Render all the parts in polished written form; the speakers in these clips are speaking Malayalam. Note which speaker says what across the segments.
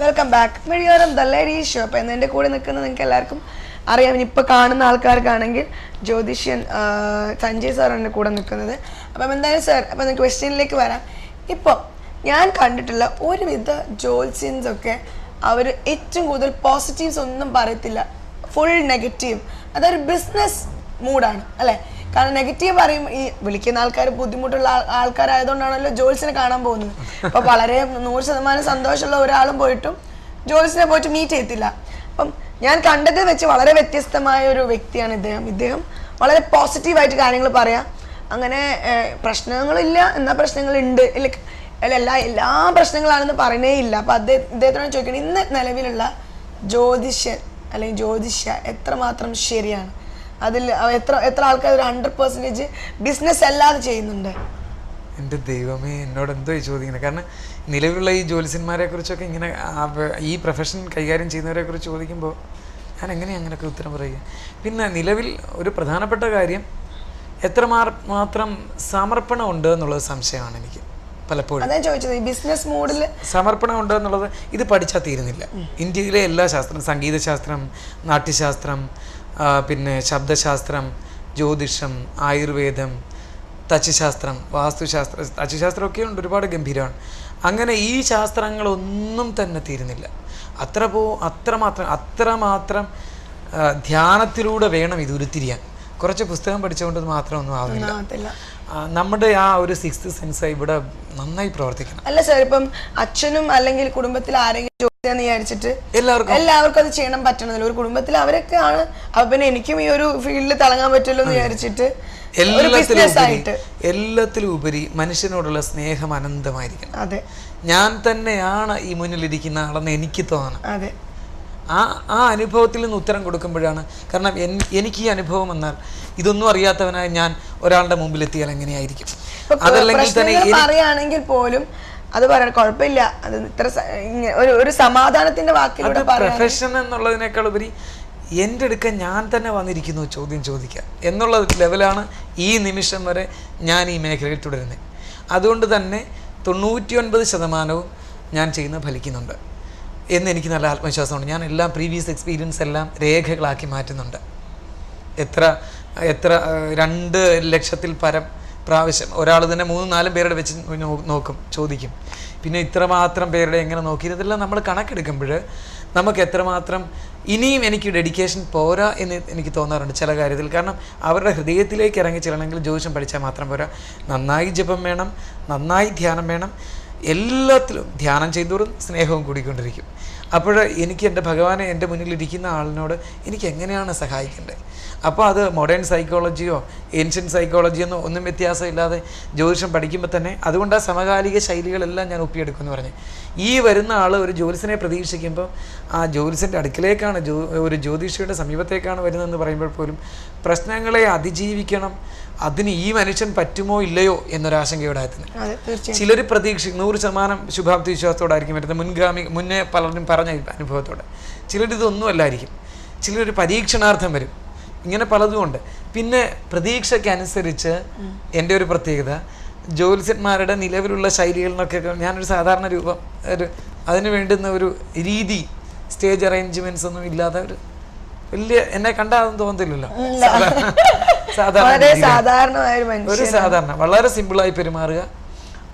Speaker 1: Welcome back. Mizhiyoram the ladies show. അപ്പോൾ എൻ്റെ കൂടെ നിൽക്കുന്നത് നിങ്ങൾക്ക് എല്ലാവർക്കും അറിയാം. ഇപ്പോൾ കാണുന്ന ആൾക്കാർക്കാണെങ്കിൽ ജ്യോതിഷ്യൻ സഞ്ജയ് സാർ എൻ്റെ കൂടെ നിൽക്കുന്നത്. അപ്പം എന്തായാലും സാർ, അപ്പം നിങ്ങൾക്ക് ക്വസ്റ്റ്യനിലേക്ക് വരാം. ഇപ്പോൾ ഞാൻ കണ്ടിട്ടുള്ള ഒരുവിധ ജോത്സ്യൻസ് ഒക്കെ അവർ ഏറ്റവും കൂടുതൽ പോസിറ്റീവ്സ് ഒന്നും പറയത്തില്ല, ഫുൾ നെഗറ്റീവ്. അതൊരു ബിസിനസ് മൂഡാണ് അല്ലേ? കാരണം നെഗറ്റീവ് പറയും. ഈ വിളിക്കുന്ന ആൾക്കാർ ബുദ്ധിമുട്ടുള്ള ആൾക്കാരായതുകൊണ്ടാണല്ലോ ജോത്സ്യനെ കാണാൻ പോകുന്നത്. അപ്പോൾ വളരെ 100% സന്തോഷമുള്ള ഒരാളും പോയിട്ടും ജോത്സ്യനെ പോയിട്ട് മീറ്റ് ചെയ്യത്തില്ല. അപ്പം ഞാൻ കണ്ടത് വെച്ച് വളരെ വ്യത്യസ്തമായ ഒരു വ്യക്തിയാണ് ഇദ്ദേഹം വളരെ പോസിറ്റീവായിട്ട് കാര്യങ്ങൾ പറയാം. അങ്ങനെ പ്രശ്നങ്ങളില്ല എന്നാൽ പ്രശ്നങ്ങളുണ്ട്, എല്ലാ പ്രശ്നങ്ങളാണെന്ന് പറയണേ ഇല്ല. അപ്പം ഇദ്ദേഹത്തിനോട് ചോദിക്കണം, ഇന്ന് നിലവിലുള്ള ജ്യോതിഷ്യൻ അല്ലെങ്കിൽ ജ്യോതിഷ്യ എത്രമാത്രം ശരിയാണ്? അതിൽ എത്ര ആൾക്കാർ ഒരു 100% ബിസിനസ് അല്ലാതെ ചെയ്യുന്നുണ്ട്?
Speaker 2: എൻ്റെ ദൈവമേ, എന്നോട് എന്തോ ചോദിക്കുന്നത്. കാരണം നിലവിലുള്ള ഈ ജ്യോത്സ്യന്മാരെ കുറിച്ചൊക്കെ ഇങ്ങനെ ഈ പ്രൊഫഷൻ കൈകാര്യം ചെയ്യുന്നവരെ കുറിച്ച് ചോദിക്കുമ്പോൾ ഞാൻ എങ്ങനെയാണ് അങ്ങനെയൊക്കെ ഉത്തരം പറയുക? പിന്നെ നിലവിൽ ഒരു പ്രധാനപ്പെട്ട കാര്യം എത്രമാത്രം സമർപ്പണം ഉണ്ട് എന്നുള്ളത് സംശയമാണ് എനിക്ക് പലപ്പോഴും.
Speaker 1: ബിസിനസ് മൂഡിൽ
Speaker 2: സമർപ്പണം ഉണ്ട് എന്നുള്ളത് ഇത് പഠിച്ചാൽ തീരുന്നില്ല. ഇന്ത്യയിലെ എല്ലാ ശാസ്ത്രം, സംഗീതശാസ്ത്രം, നാട്യശാസ്ത്രം, പിന്നെ ശബ്ദശാസ്ത്രം, ജ്യോതിഷം, ആയുർവേദം, തച്ചുശാസ്ത്രം, വാസ്തുശാസ്ത്രം, തച്ചുശാസ്ത്രമൊക്കെ ഉണ്ട്, ഒരുപാട് ഗംഭീരമാണ്. അങ്ങനെ ഈ ശാസ്ത്രങ്ങളൊന്നും തന്നെ തീരുന്നില്ല. അത്രമാത്രം ധ്യാനത്തിലൂടെ വേണം ഇത് ഉരുത്തിരിയാൻ. കുറച്ച് പുസ്തകം പഠിച്ചുകൊണ്ട് മാത്രമൊന്നും ആവുന്നില്ല. നമ്മുടെ ആ ഒരു 6th സെൻസ് ഇവിടെ നന്നായി പ്രവർത്തിക്കണം.
Speaker 1: അല്ല സാർ, ഇപ്പം അച്ഛനും അല്ലെങ്കിൽ കുടുംബത്തിൽ ആരെങ്കിലും ജോലിയാന്ന് വിചാരിച്ചിട്ട് എല്ലാവർക്കും അത് ചെയ്യണം പറ്റണമെന്നില്ല. ഒരു കുടുംബത്തിൽ അവരൊക്കെ ആണ്, അപ്പൊ പിന്നെ എനിക്കും ഈ ഒരു ഫീൽഡിൽ തിളങ്ങാൻ പറ്റുമല്ലോ എന്ന് വിചാരിച്ചിട്ട്
Speaker 2: എല്ലാത്തിലും ഉപരി മനുഷ്യനോടുള്ള സ്നേഹം അനന്തമായിരിക്കണം.
Speaker 1: അതെ,
Speaker 2: ഞാൻ തന്നെയാണ് ഈ മുന്നിലിരിക്കുന്ന ആളെന്ന് എനിക്ക് തോന്നണം.
Speaker 1: അതെ,
Speaker 2: ആ അനുഭവത്തിൽ നിന്ന് ഉത്തരം കൊടുക്കുമ്പോഴാണ്. കാരണം എനിക്ക് ഈ അനുഭവം വന്നാൽ ഇതൊന്നും അറിയാത്തവനായി ഞാൻ ഒരാളുടെ മുമ്പിൽ എത്തിയാൽ എങ്ങനെയായിരിക്കും?
Speaker 1: അതല്ലെങ്കിൽ തന്നെ പറയുകയാണെങ്കിൽ പോലും അത് പറയാൻ കുഴപ്പമില്ല. അത് ഇത്ര ഒരു സമാധാനത്തിന്റെ വാക്കിലൂടെ
Speaker 2: പ്രൊഫഷൻ എന്നുള്ളതിനേക്കാൾ ഉപരി എൻ്റെ അടുക്ക ഞാൻ തന്നെ വന്നിരിക്കുന്നു ചോദ്യം ചോദിക്കാം എന്നുള്ള ലെവലാണ് ഈ നിമിഷം വരെ ഞാൻ ഈ മേഖലയിൽ തുടരുന്നത്. അതുകൊണ്ട് തന്നെ 99% ഞാൻ ചെയ്യുന്നത് ഫലിക്കുന്നുണ്ട് എന്ന് എനിക്ക് നല്ല ആത്മവിശ്വാസമുണ്ട്. ഞാൻ എല്ലാം പ്രീവിയസ് എക്സ്പീരിയൻസ് എല്ലാം രേഖകളാക്കി മാറ്റുന്നുണ്ട്. എത്ര 2 ലക്ഷത്തിൽ പരം പ്രാവശ്യം ഒരാൾ തന്നെ 3-4 പേരുടെ വെച്ച് നോക്കും, ചോദിക്കും. പിന്നെ ഇത്രമാത്രം പേരുടെ എങ്ങനെ നോക്കി, ഇതെല്ലാം നമ്മൾ കണക്കെടുക്കുമ്പോൾ നമുക്ക് എത്രമാത്രം ഇനിയും എനിക്ക് ഡെഡിക്കേഷൻ പോരാ എന്ന് എനിക്ക് തോന്നാറുണ്ട് ചില കാര്യത്തിൽ. കാരണം അവരുടെ ഹൃദയത്തിലേക്ക് ഇറങ്ങി ചെല്ലണമെങ്കിൽ ജ്യോതിഷം പഠിച്ചാൽ മാത്രം പോരാ. നന്നായി ജപം വേണം, നന്നായി ധ്യാനം വേണം. എല്ലാത്തിലും ധ്യാനം ചെയ്തോറും സ്നേഹവും കൂടിക്കൊണ്ടിരിക്കും. അപ്പോൾ എനിക്ക് എൻ്റെ ഭഗവാനെ എൻ്റെ മുന്നിലിരിക്കുന്ന ആളിനോട് എനിക്ക് എങ്ങനെയാണ് സഹായിക്കേണ്ടത്? അപ്പോൾ അത് മോഡേൺ സൈക്കോളജിയോ ഏൻഷ്യൻ സൈക്കോളജിയോ ഒന്നും വ്യത്യാസമില്ലാതെ ജ്യോതിഷം പഠിക്കുമ്പോൾ തന്നെ അതുകൊണ്ട് ആ സമകാലിക ശൈലികളെല്ലാം ഞാൻ ഒപ്പിയെടുക്കുമെന്ന് പറഞ്ഞു. ഈ വരുന്ന ആൾ ഒരു ജ്യോത്സ്യനെ പ്രതീക്ഷിക്കുമ്പോൾ ആ ജ്യോത്സ്യൻ്റെ അടുക്കിലേക്കാണ്, ഒരു ജ്യോതിഷിയുടെ സമീപത്തേക്കാണ് വരുന്നതെന്ന് പറയുമ്പോൾ പോലും പ്രശ്നങ്ങളെ അതിജീവിക്കണം. അതിന് ഈ മനുഷ്യൻ പറ്റുമോ ഇല്ലയോ എന്നൊരാശങ്കയോടെ എത്തുന്നത്. ചിലർ 100% ശുഭാപ്തി വിശ്വാസത്തോടായിരിക്കും വരുന്നത്, മുന്നേ പലരും പറഞ്ഞ അനുഭവത്തോടെ. ചിലരിതൊന്നും അല്ലായിരിക്കും, ചിലർ പരീക്ഷണാർത്ഥം വരും. ഇങ്ങനെ പലതും ഉണ്ട്. പിന്നെ പ്രതീക്ഷയ്ക്കനുസരിച്ച് എൻ്റെ ഒരു പ്രത്യേകത, ജ്യോത്സ്യന്മാരുടെ നിലവിലുള്ള ശൈലികളിൽ നിന്നൊക്കെ ഞാനൊരു സാധാരണ രൂപം, അതിന് വേണ്ടുന്ന ഒരു രീതി, സ്റ്റേജ് അറേഞ്ച്മെൻറ്റ്സ് ഒന്നും ഇല്ലാതെ ഒരു വലിയ എന്നെ കണ്ടാതൊന്നും തോന്നത്തില്ലല്ലോ. സാധാരണ വളരെ സിമ്പിളായി പെരുമാറുക.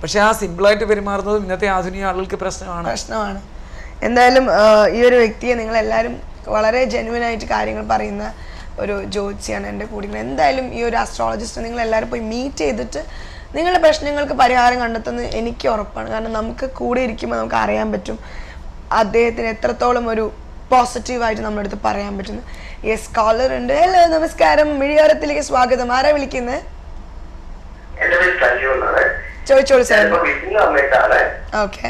Speaker 2: പക്ഷെ ആ സിമ്പിളായിട്ട് പെരുമാറുന്നത് ഇന്നത്തെ ആധുനിക ആളുകൾക്ക് പ്രശ്നമാണ്.
Speaker 1: എന്തായാലും ഈ ഒരു വ്യക്തിയെ നിങ്ങളെല്ലാവരും വളരെ ജെന്യുവനായിട്ട് കാര്യങ്ങൾ പറയുന്ന ഒരു ജ്യോതിഷിയാണ് എൻ്റെ കൂടി. എന്തായാലും ഈ ഒരു ആസ്ട്രോളജിസ്റ്റ് നിങ്ങളെല്ലാവരും പോയി മീറ്റ് ചെയ്തിട്ട് നിങ്ങളുടെ പ്രശ്നങ്ങൾക്ക് പരിഹാരം കണ്ടെത്തുന്നത് എനിക്ക് ഉറപ്പാണ്. കാരണം നമുക്ക് കൂടെ ഇരിക്കുമ്പോൾ നമുക്ക് അറിയാൻ പറ്റും അദ്ദേഹത്തിന് എത്രത്തോളം ഒരു പോസിറ്റീവായിട്ട് നമ്മുടെ അടുത്ത് പറയാൻ പറ്റുന്നു. യെസ്, കോളർ ഉണ്ട്. ഹലോ, നമസ്കാരം, മിഴിയോരത്തിലേക്ക് സ്വാഗതം. ആരാ വിളിക്കുന്നത്? ചോദിച്ചോളൂ സാർ. ഓക്കെ,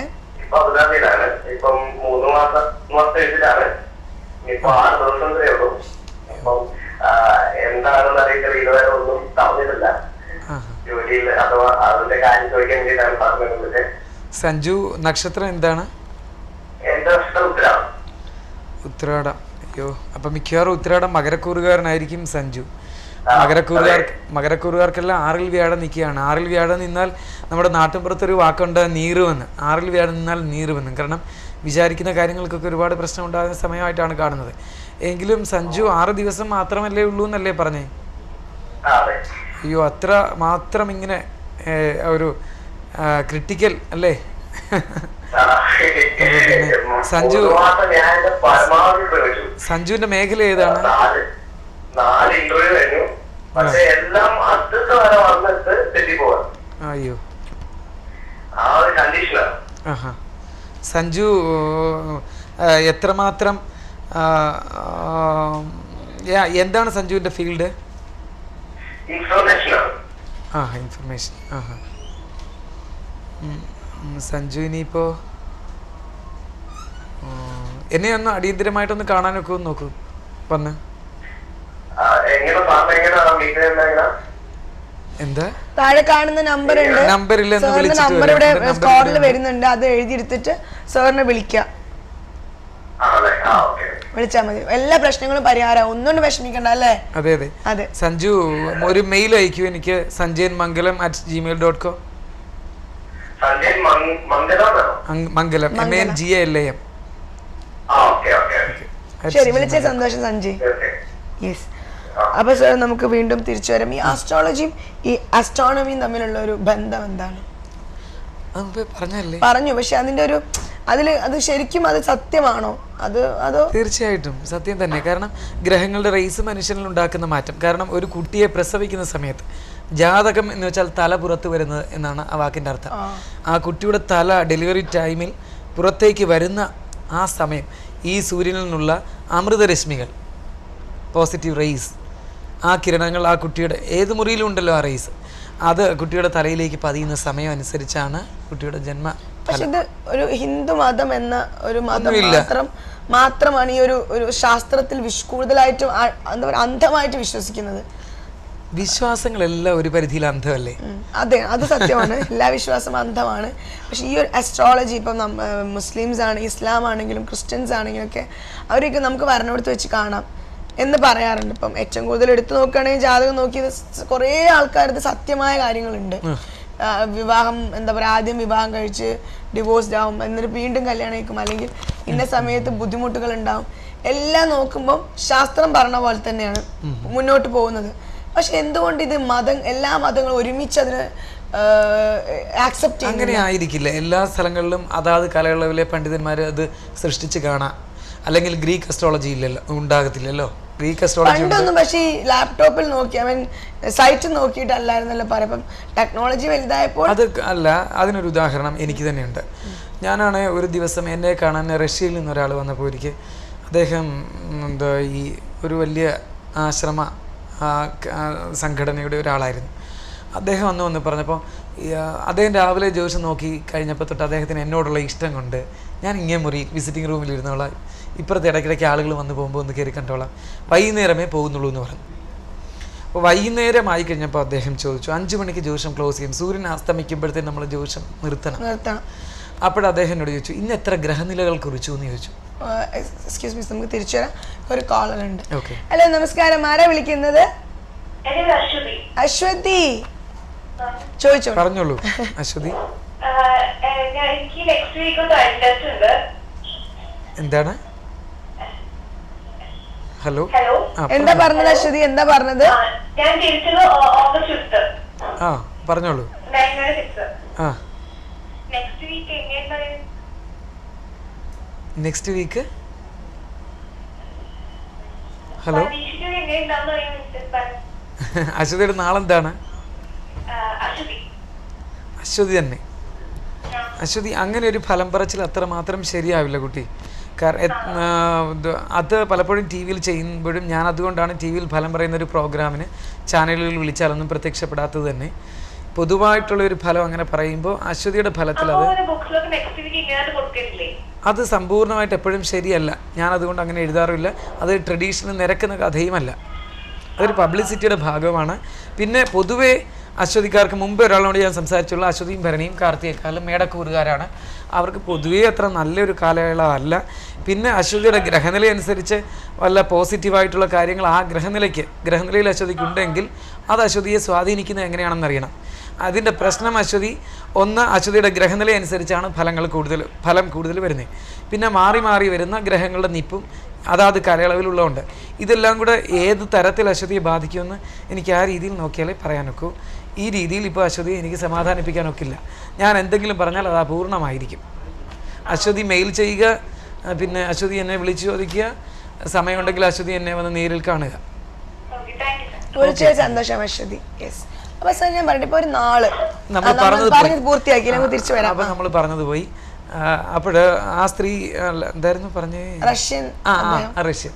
Speaker 2: സഞ്ജു, നക്ഷത്രം എന്താണ്? ഉത്രാടം. അയ്യോ, അപ്പം മിക്കവാറും ഉത്രാടം മകരക്കൂറുകാരനായിരിക്കും സഞ്ജു. മകരക്കൂറുകാർക്കെല്ലാം 6ൽ വ്യാഴം നിൽക്കുകയാണ്. 6ൽ വ്യാഴം നിന്നാൽ നമ്മുടെ നാട്ടിൻപുറത്തൊരു വാക്കുണ്ട് നീറുവെന്ന്. 6ൽ വ്യാഴം നിന്നാൽ നീറുവെന്ന്. കാരണം വിചാരിക്കുന്ന കാര്യങ്ങൾക്കൊക്കെ ഒരുപാട് പ്രശ്നം ഉണ്ടാകുന്ന സമയമായിട്ടാണ് കാണുന്നത്. എങ്കിലും സഞ്ജു 6 ദിവസം മാത്രമല്ലേ ഉള്ളൂ എന്നല്ലേ പറഞ്ഞേ? അയ്യോ, അത്ര മാത്രം ഇങ്ങനെ ഒരു ക്രിട്ടിക്കൽ അല്ലേ? സഞ്ജുവിന്റെ മേഖല ഏതാണ്? അയ്യോ, സഞ്ജു എത്രമാത്രം എന്താണ് സഞ്ജുവിന്റെ ഫീൽഡ്? ഇൻഫർമേഷൻ. സഞ്ജു ഇനിയിപ്പോ എന്നെ ഒന്ന് അടിയന്തരമായിട്ടൊന്ന് കാണാനൊക്കെ ഒന്ന് നോക്കൂ വന്ന്. എന്താ
Speaker 1: താഴെ കാണുന്ന നമ്പർ ഉണ്ട്, നമ്പർ ഇവിടെ സ്കോറിൽ വരുന്നുണ്ട്, അത് എഴുതിയെടുത്തിട്ട് സാറിനെ വിളിക്കാം, വിളിച്ചാൽ മതി. എല്ലാ പ്രശ്നങ്ങളും പരിഹാരം, ഒന്നുകൊണ്ട് വിഷമിക്കണ്ട അല്ലേ?
Speaker 2: അതെ അതെ അതെ. സഞ്ജു ഒരു മെയിൽ അയക്കൂ എനിക്ക്, sanjayanmangalam@gmail.com. മംഗലം MANGALAM.
Speaker 1: ശരി, വിളിച്ച സന്തോഷം സഞ്ജയ്. യെസ്. അപ്പൊ സാർ നമുക്ക് വീണ്ടും തിരിച്ചു വരാം. ഈ ആസ്ട്രോളജിയും ഈ അസ്ട്രോണമിയും തമ്മിലുള്ള ഒരു ബന്ധം എന്താണ്? പറഞ്ഞു, പക്ഷെ അതിന്റെ ഒരു അത് ശരിക്കും അത് സത്യമാണോ? അതോ?
Speaker 2: തീർച്ചയായിട്ടും സത്യം തന്നെ. കാരണം ഗ്രഹങ്ങളുടെ റേസ് മനുഷ്യനിൽ ഉണ്ടാക്കുന്ന മാറ്റം. കാരണം ഒരു കുട്ടിയെ പ്രസവിക്കുന്ന സമയത്ത് ജാതകം എന്ന് വെച്ചാൽ തല പുറത്ത് വരുന്നത് എന്നാണ് ആ വാക്കിൻ്റെ അർത്ഥം. ആ കുട്ടിയുടെ തല ഡെലിവറി ടൈമിൽ പുറത്തേക്ക് വരുന്ന ആ സമയം ഈ സൂര്യനിൽ നിന്നുള്ള അമൃതരശ്മികൾ, പോസിറ്റീവ് റേസ്, ആ കിരണങ്ങൾ ആ കുട്ടിയുടെ ഏത് മുറിയിലും ഉണ്ടല്ലോ ആ റേസ്, അത് കുട്ടിയുടെ തലയിലേക്ക് പതിയുന്ന സമയം അനുസരിച്ചാണ് കുട്ടിയുടെ ജന്മ.
Speaker 1: പക്ഷെ ഇത് ഒരു ഹിന്ദു മതം എന്ന ഒരു മതം മാത്രമാണ് ഈ ഒരു ശാസ്ത്രത്തിൽ കൂടുതലായിട്ടും എന്താ പറയുക അന്ധമായിട്ട് വിശ്വസിക്കുന്നത്.
Speaker 2: വിശ്വാസങ്ങളെല്ലാം ഒരു പരിധിയിൽ അന്ധമല്ലേ?
Speaker 1: അതെ, അത് സത്യമാണ്. എല്ലാ വിശ്വാസം അന്ധമാണ്. പക്ഷെ ഈ ഒരു അസ്ട്രോളജി ഇപ്പം മുസ്ലിംസ് ആണ്, ഇസ്ലാം ആണെങ്കിലും ക്രിസ്ത്യൻസ് ആണെങ്കിലും ഒക്കെ അവരൊക്കെ നമുക്ക് വരണോടുത്ത് വെച്ച് കാണാം എന്ന് പറയാറുണ്ട്. ഇപ്പം ഏറ്റവും കൂടുതൽ എടുത്തു നോക്കുകയാണെങ്കിൽ ജാതകം നോക്കിയത് കുറേ ആൾക്കാർക്ക് സത്യമായ കാര്യങ്ങളുണ്ട്. വിവാഹം എന്താ പറയുക, ആദ്യം വിവാഹം കഴിച്ച് ഡിവോഴ്സ്ഡ് ആവും, എന്നിട്ട് വീണ്ടും കല്യാണം കഴിക്കും, അല്ലെങ്കിൽ ഇന്ന സമയത്ത് ബുദ്ധിമുട്ടുകൾ ഉണ്ടാവും. എല്ലാം നോക്കുമ്പോൾ ശാസ്ത്രം പറഞ്ഞ പോലെ തന്നെയാണ് മുന്നോട്ട് പോകുന്നത്. പക്ഷെ എന്തുകൊണ്ട് ഇത് എല്ലാ മതങ്ങളും ഒരുമിച്ച് അതിന് ആക്സെപ്റ്റ് ചെയ്യും?
Speaker 2: അങ്ങനെ ആയിരിക്കില്ല. എല്ലാ സ്ഥലങ്ങളിലും അതാത് കാലയളവിലെ പണ്ഡിതന്മാർ അത് സൃഷ്ടിച്ച് കാണാം. അല്ലെങ്കിൽ ഗ്രീക്ക് അസ്ട്രോളജി ഇല്ലല്ലോ, ഉണ്ടാകത്തില്ലല്ലോ. ഗ്രീക്ക് അസ്ട്രോളജി
Speaker 1: പണ്ടൊന്നും പക്ഷേ ഈ ലാപ്ടോപ്പിൽ നോക്കി സൈറ്റ് നോക്കിയിട്ടല്ലായിരുന്നല്ലോ പറയും. ടെക്നോളജി വലുതായപ്പോൾ
Speaker 2: അത് അല്ല. അതിനൊരു ഉദാഹരണം എനിക്ക് തന്നെയുണ്ട്. ഞാനാണ് ഒരു ദിവസം എന്നെ കാണാൻ റഷ്യയിൽ നിന്ന് ഒരാൾ വന്നപ്പോൾ ഒരിക്കൽ അദ്ദേഹം എന്താ ഈ ഒരു വലിയ ആശ്രമ സംഘടനയുടെ ഒരാളായിരുന്നു. അദ്ദേഹം വന്ന് പറഞ്ഞപ്പോൾ അദ്ദേഹം രാവിലെ ജ്യോതിഷം നോക്കി കഴിഞ്ഞപ്പോൾ തൊട്ട് അദ്ദേഹത്തിന് എന്നോടുള്ള ഇഷ്ടം കൊണ്ട് ഞാൻ ഇങ്ങനെ മുറി വിസിറ്റിംഗ് റൂമിൽ ഇരുന്നോളാം, ഇപ്പുറത്തെ ഇടയ്ക്കിടയ്ക്ക് ആളുകൾ വന്ന് പോകുമ്പോൾ ഒന്ന് കയറി കണ്ടോളാം, വൈകുന്നേരമേ പോകുന്നുള്ളൂ എന്ന് പറഞ്ഞു. അപ്പോൾ വൈകുന്നേരം ആയി കഴിഞ്ഞപ്പോൾ അദ്ദേഹം ചോദിച്ചു, 5 മണിക്ക് ജ്യോതിഷം ക്ലോസ് ചെയ്യും, സൂര്യൻ അസ്തമിക്കുമ്പോഴത്തേക്കും നമ്മൾ ജ്യോതിഷം നിർത്തണം. അപ്പോൾ അദ്ദേഹം എന്നോട് ചോദിച്ചു, ഇന്ന് എത്ര ഗ്രഹനിലകൾ കുറിച്ചു എന്ന് ചോദിച്ചു.
Speaker 1: എക്സ്ക്യൂസ് മീ, നമുക്ക് തിരിച്ചു വരാം. ഒരു കോളർ ഉണ്ട്. ഹലോ, നമസ്കാരം. ആരാ വിളിക്കുന്നത്? അശ്വതി. ചോദിച്ചോ.
Speaker 2: പറഞ്ഞോളൂ അശ്വതി. എന്താണ്? ഹലോ,
Speaker 1: എന്താ പറഞ്ഞത് അശ്വതി? എന്താ പറഞ്ഞത്?
Speaker 2: ആ പറഞ്ഞോളൂ. Next week. ഹലോ, അശ്വതിയുടെ നാളെന്താണ്? അശ്വതി തന്നെ. അശ്വതി, അങ്ങനെ ഒരു ഫലം പറച്ചിൽ അത്രമാത്രം ശരിയാവില്ല കുട്ടി. അത് പലപ്പോഴും ടി വിയിൽ ചെയ്യുമ്പോഴും ഞാൻ അതുകൊണ്ടാണ് ടി വിയിൽ ഫലം പറയുന്ന ഒരു പ്രോഗ്രാമിന് ചാനലുകളിൽ വിളിച്ചാലൊന്നും പ്രത്യക്ഷപ്പെടാത്തത് തന്നെ. പൊതുവായിട്ടുള്ളൊരു ഫലം അങ്ങനെ പറയുമ്പോൾ അശ്വതിയുടെ ഫലത്തിൽ അത് സമ്പൂർണ്ണമായിട്ട് എപ്പോഴും ശരിയല്ല. ഞാൻ അതുകൊണ്ട് അങ്ങനെ എഴുതാറില്ല. അത് ട്രഡീഷണൽ നിരക്കുന്ന കഥയുമല്ല. അതൊരു പബ്ലിസിറ്റിയുടെ ഭാഗമാണ്. പിന്നെ പൊതുവേ അശ്വതിക്കാർക്ക് മുമ്പ് ഒരാളോട് ഞാൻ സംസാരിച്ചുള്ള അശ്വതിയും ഭരണിയും കാർത്തികക്കാലും മേടക്കൂറുകാരാണ്. അവർക്ക് പൊതുവേ അത്ര നല്ലൊരു കാലയളവല്ല. പിന്നെ അശ്വതിയുടെ ഗ്രഹനില അനുസരിച്ച് വല്ല പോസിറ്റീവായിട്ടുള്ള കാര്യങ്ങൾ ആ ഗ്രഹനിലയിൽ അശ്വതിക്ക് ഉണ്ടെങ്കിൽ അത് അശ്വതിയെ സ്വാധീനിക്കുന്നത് എങ്ങനെയാണെന്ന് അറിയണം. അതിൻ്റെ പ്രശ്നം അശ്വതിയുടെ ഗ്രഹനില അനുസരിച്ചാണ് ഫലം കൂടുതൽ വരുന്നത്. പിന്നെ മാറി മാറി വരുന്ന ഗ്രഹങ്ങളുടെ നിപ്പും അതാത് കാലയളവിലുള്ളതുകൊണ്ട് ഇതെല്ലാം കൂടെ ഏത് തരത്തിൽ അശ്വതിയെ ബാധിക്കുമെന്ന് എനിക്ക് ആ രീതിയിൽ നോക്കിയാലേ പറയാനൊക്കൂ. ഈ രീതിയിൽ ഇപ്പോൾ അശ്വതിയെ എനിക്ക് സമാധാനിപ്പിക്കാനൊക്കില്ല. ഞാൻ എന്തെങ്കിലും പറഞ്ഞാൽ അത് അപൂർണമായിരിക്കും. അശ്വതി മെയിൽ ചെയ്യുക, പിന്നെ അശ്വതി എന്നെ വിളിച്ചു ചോദിക്കുക, സമയമുണ്ടെങ്കിൽ അശ്വതി എന്നെ വന്ന് നേരിൽ കാണുക.
Speaker 1: സന്തോഷം അശ്വതി. അപ്പൊ സാർ ഞാൻ പറഞ്ഞിട്ട് ഒരു നാള്
Speaker 2: നമ്മൾ
Speaker 1: പൂർത്തിയാക്കി തിരിച്ചു വരാം.
Speaker 2: അപ്പൊ നമ്മൾ പറഞ്ഞത് പോയി. അപ്പോൾ ആ സ്ത്രീ എന്തായിരുന്നു പറഞ്ഞേ?
Speaker 1: റഷ്യൻ.
Speaker 2: റഷ്യൻ.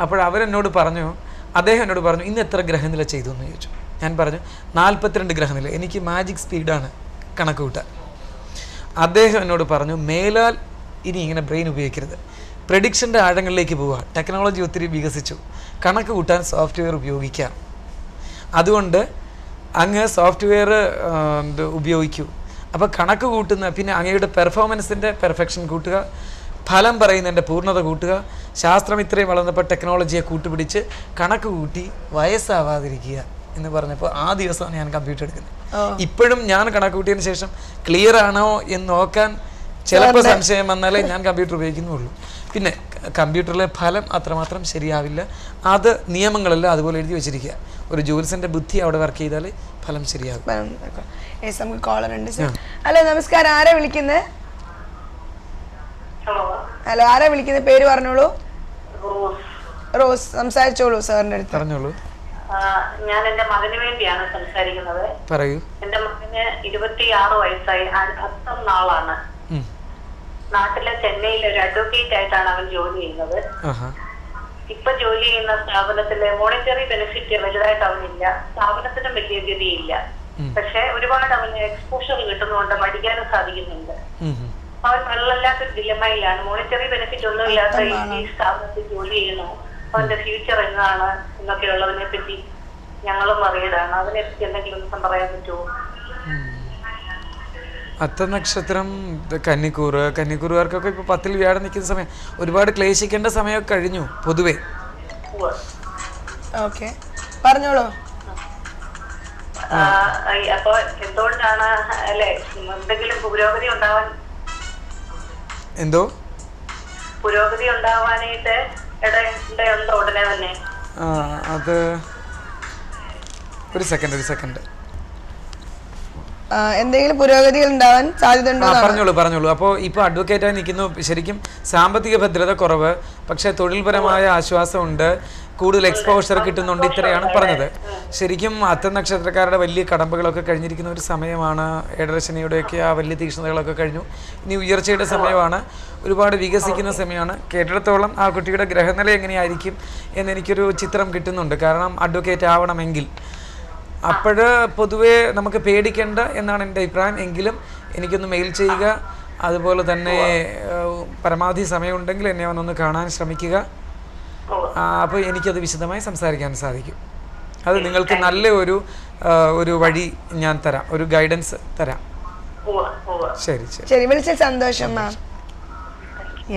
Speaker 2: അപ്പോൾ അദ്ദേഹം എന്നോട് പറഞ്ഞു ഇന്ന് എത്ര ഗ്രഹനില ചെയ്തു എന്ന് ചോദിച്ചു. ഞാൻ പറഞ്ഞു 42 ഗ്രഹനില. എനിക്ക് മാജിക് സ്പീഡാണ് കണക്ക് കൂട്ടാൻ. അദ്ദേഹം എന്നോട് പറഞ്ഞു മേലാൽ ഇനി ഇങ്ങനെ ബ്രെയിൻ ഉപയോഗിക്കരുത്, പ്രഡിക്ഷൻ്റെ ആഴങ്ങളിലേക്ക് പോവുക, ടെക്നോളജി ഒത്തിരി വികസിച്ചു, കണക്ക് കൂട്ടാൻ സോഫ്റ്റ്വെയർ ഉപയോഗിക്കാം, അതുകൊണ്ട് അങ്ങ് സോഫ്റ്റ്വെയർ ഉപയോഗിക്കൂ. അപ്പോൾ കണക്ക് കൂട്ടുന്ന പിന്നെ അങ്ങയുടെ പെർഫോമൻസിൻ്റെ പെർഫെക്ഷൻ കൂട്ടുക, ഫലം പറയുന്നതിൻ്റെ പൂർണ്ണത കൂട്ടുക, ശാസ്ത്രം ഇത്രയും വളർന്നപ്പോൾ ടെക്നോളജിയെ കൂട്ടുപിടിച്ച് കണക്ക് കൂട്ടി വയസ്സാവാതിരിക്കുക എന്ന് പറഞ്ഞപ്പോൾ ആ ദിവസമാണ് ഞാൻ കമ്പ്യൂട്ടർ എടുക്കുന്നത്. ഇപ്പോഴും ഞാൻ കണക്ക് കൂട്ടിയതിന് ശേഷം ക്ലിയർ ആണോ എന്ന് നോക്കാൻ ചിലപ്പോൾ സംശയം വന്നാലേ ഞാൻ കമ്പ്യൂട്ടർ ഉപയോഗിക്കുന്നുള്ളൂ. പിന്നെ കമ്പ്യൂട്ടറിലെ ഫലം അത്രമാത്രം ശരിയാവില്ല. അത് നിയമങ്ങളെല്ലാം അതുപോലെ എഴുതി വെച്ചിരിക്കുക. ഒരു ജോലിസിന്റെ ബുദ്ധി അവിടെ വർക്ക് ചെയ്താൽ ഫലം ശരിയാകും.
Speaker 1: ഹലോ, നമസ്കാരം. ആരാ വിളിക്കുന്നത്? ഹലോ, ആരാ വിളിക്കുന്നത്? പേര് പറഞ്ഞോളൂ. റോസ്. സംസാരിച്ചോളൂ സാറിന്റെ അടുത്ത്.
Speaker 2: പറഞ്ഞോളൂ.
Speaker 3: ഞാൻ എന്റെ മകന് വേണ്ടിയാണ് സംസാരിക്കുന്നത്.
Speaker 2: പറയൂ.
Speaker 3: എന്റെ മകന് 26 വയസ്സായി. അത്തം നാളാണ്. നാട്ടിലെ ചെന്നൈയിൽ ഒരു അഡ്വക്കേറ്റ് ആയിട്ടാണ് അവൻ ജോലി ചെയ്യുന്നത്. ഇപ്പൊ ജോലി ചെയ്യുന്ന സ്ഥാപനത്തില് മോണിറ്ററി ബെനിഫിറ്റ് വലുതായിട്ട് അവനില്ല, സ്ഥാപനത്തിനും വലിയ ഗതിയില്ല. പക്ഷെ ഒരുപാട് അവന് എക്സ്പോഷർ കിട്ടുന്നതുകൊണ്ട് പഠിക്കാനും സാധിക്കുന്നുണ്ട്. അവൻ വെള്ളമില്ലാത്തൊരു ഡിലമയിലാണ്. മോണിറ്ററി ബെനിഫിറ്റ് ഒന്നും ഇല്ലാത്ത ഈ സ്ഥാപനത്തിൽ ജോലി ചെയ്യണോ, അവന്റെ ഫ്യൂച്ചർ എന്താണ് എന്നൊക്കെ ഉള്ളതിനെ പറ്റി ഞങ്ങളും അറിയതാണ്. അതിനെ പറ്റി എന്തെങ്കിലും ദിവസം പറയാൻ പറ്റുമോ?
Speaker 2: അത്തനക്ഷത്രം കന്നിക്കൂറുകാർക്കൊക്കെ ഇപ്പൊ 10ൽ വ്യാഴം നിൽക്കുന്ന സമയം, ഒരുപാട് ക്ലേശിക്കേണ്ട സമയമൊക്കെ കഴിഞ്ഞു പൊതുവെ.
Speaker 1: പറഞ്ഞോളൂ.
Speaker 3: അപ്പൊ എന്തുകൊണ്ടാണ് അല്ലെ എന്തെങ്കിലും പുരോഗതി ഉണ്ടാവാൻ പുരോഗതി ഉണ്ടാവാനായിട്ട് ഇടയുണ്ടോ ഉടനെ തന്നെ?
Speaker 2: അത് ഒരു സെക്കൻഡ്
Speaker 1: എന്തെങ്കിലും പുരോഗതികൾ ഉണ്ടാവാൻ സാധ്യതയുണ്ടോ?
Speaker 2: പറഞ്ഞോളൂ. അപ്പോൾ ഇപ്പോൾ അഡ്വക്കേറ്റായി നിൽക്കുന്നു. ശരിക്കും സാമ്പത്തിക ഭദ്രത കുറവ്, പക്ഷേ തൊഴിൽപരമായ ആശ്വാസമുണ്ട്, കൂടുതൽ എക്സ്പോഷർ കിട്ടുന്നുണ്ട്, ഇത്രയാണ് പറഞ്ഞത്. ശരിക്കും അത്തനക്ഷത്രക്കാരുടെ വലിയ കടമ്പകളൊക്കെ കഴിഞ്ഞിരിക്കുന്ന ഒരു സമയമാണ്. ഏഴരശനിയുടെയൊക്കെ ആ വലിയ തീക്ഷ്ണതകളൊക്കെ കഴിഞ്ഞു. ഇനി ഉയർച്ചയുടെ സമയമാണ്, ഒരുപാട് വികസിക്കുന്ന സമയമാണ്. കേട്ടിടത്തോളം ആ കുട്ടിയുടെ ഗ്രഹനില എങ്ങനെയായിരിക്കും എന്നെനിക്കൊരു ചിത്രം കിട്ടുന്നുണ്ട്. കാരണം അഡ്വക്കേറ്റ് ആവണമെങ്കിൽ അപ്പോൾ പൊതുവേ നമുക്ക് പേടിക്കേണ്ട എന്നാണ് എൻ്റെ അഭിപ്രായം. എങ്കിലും എനിക്കൊന്ന് മെയിൽ ചെയ്യുക, അതുപോലെ തന്നെ പരമാവധി സമയമുണ്ടെങ്കിൽ എന്നെ വന്നൊന്ന് കാണാൻ ശ്രമിക്കുക. അപ്പോൾ എനിക്കത് വിശദമായി സംസാരിക്കാൻ സാധിക്കും. അത് നിങ്ങൾക്ക് നല്ല ഒരു വഴി ഞാൻ തരാം, ഒരു ഗൈഡൻസ് തരാം. ശരി,
Speaker 1: വിളിച്ച സന്തോഷം മാം.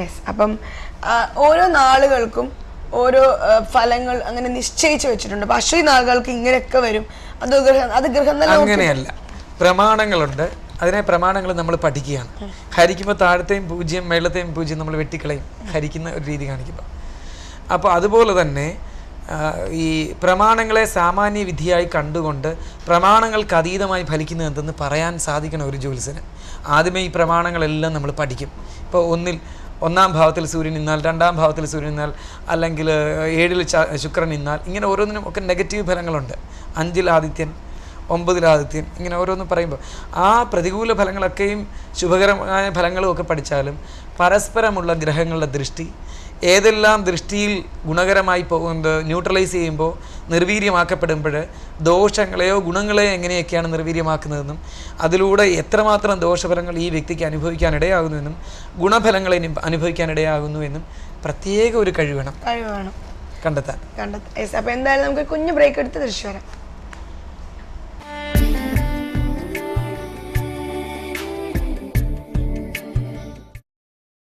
Speaker 1: യെസ്. അപ്പം ഓരോ നാളുകൾക്കും ഓരോ ഫലങ്ങൾ അങ്ങനെ നിശ്ചയിച്ചു വെച്ചിട്ടുണ്ട്. അപ്പൊ അശ്വതി നാളുകൾക്ക് ഇങ്ങനെയൊക്കെ വരും. അത്
Speaker 2: അങ്ങനെയല്ല, പ്രമാണങ്ങളുണ്ട്. അതിനെ പ്രമാണങ്ങൾ നമ്മൾ പഠിക്കുകയാണ്. ഹരിക്കുമ്പോൾ താഴത്തെയും 0 മേളത്തെയും 0 നമ്മൾ വെട്ടിക്കളയും, ഹരിക്കുന്ന ഒരു രീതി കാണിക്കുമ്പോൾ. അപ്പോൾ അതുപോലെ തന്നെ ഈ പ്രമാണങ്ങളെ സാമാന്യ വിധിയായി കണ്ടുകൊണ്ട് പ്രമാണങ്ങൾക്ക് അതീതമായി ഫലിക്കുന്നത് എന്തെന്ന് പറയാൻ സാധിക്കണം ഒരു ജ്യോത്സ്യന്. ആദ്യമേ ഈ പ്രമാണങ്ങളെല്ലാം നമ്മൾ പഠിക്കും. ഇപ്പോൾ 1-ാം ഭാവത്തിൽ സൂര്യൻ നിന്നാൽ, 2-ാം ഭാവത്തിൽ സൂര്യൻ നിന്നാൽ, അല്ലെങ്കിൽ 7-ൽ ശുക്രൻ നിന്നാൽ, ഇങ്ങനെ ഓരോന്നിനും ഒക്കെ നെഗറ്റീവ് ഫലങ്ങളുണ്ട്. 5-ൽ ആദിത്യൻ, 9-ൽ ആദിത്യൻ, ഇങ്ങനെ ഓരോന്ന് പറയുമ്പോൾ ആ പ്രതികൂല ഫലങ്ങളൊക്കെയും ശുഭകരമായ ഫലങ്ങളും ഒക്കെ പഠിച്ചാലും പരസ്പരമുള്ള ഗ്രഹങ്ങളുടെ ദൃഷ്ടി ഏതെല്ലാം ദൃഷ്ടിയിൽ ഗുണകരമായി ന്യൂട്രലൈസ് ചെയ്യുമ്പോൾ, നിർവീര്യമാക്കപ്പെടുമ്പോൾ ദോഷങ്ങളെയോ ഗുണങ്ങളെയോ എങ്ങനെയൊക്കെയാണ് നിർവീര്യമാക്കുന്നതെന്നും അതിലൂടെ എത്രമാത്രം ദോഷഫലങ്ങൾ ഈ വ്യക്തിക്ക് അനുഭവിക്കാനിടയാകുന്നുവെന്നും ഗുണഫലങ്ങളെ അനുഭവിക്കാനിടയാകുന്നുവെന്നും പ്രത്യേക ഒരു കഴിവ് വേണം കണ്ടെത്താൻ.
Speaker 1: അപ്പോൾ എന്തായാലും നമുക്ക് കുഞ്ഞു ബ്രേക്ക് എടുത്ത് തിരിച്ചു വരാം.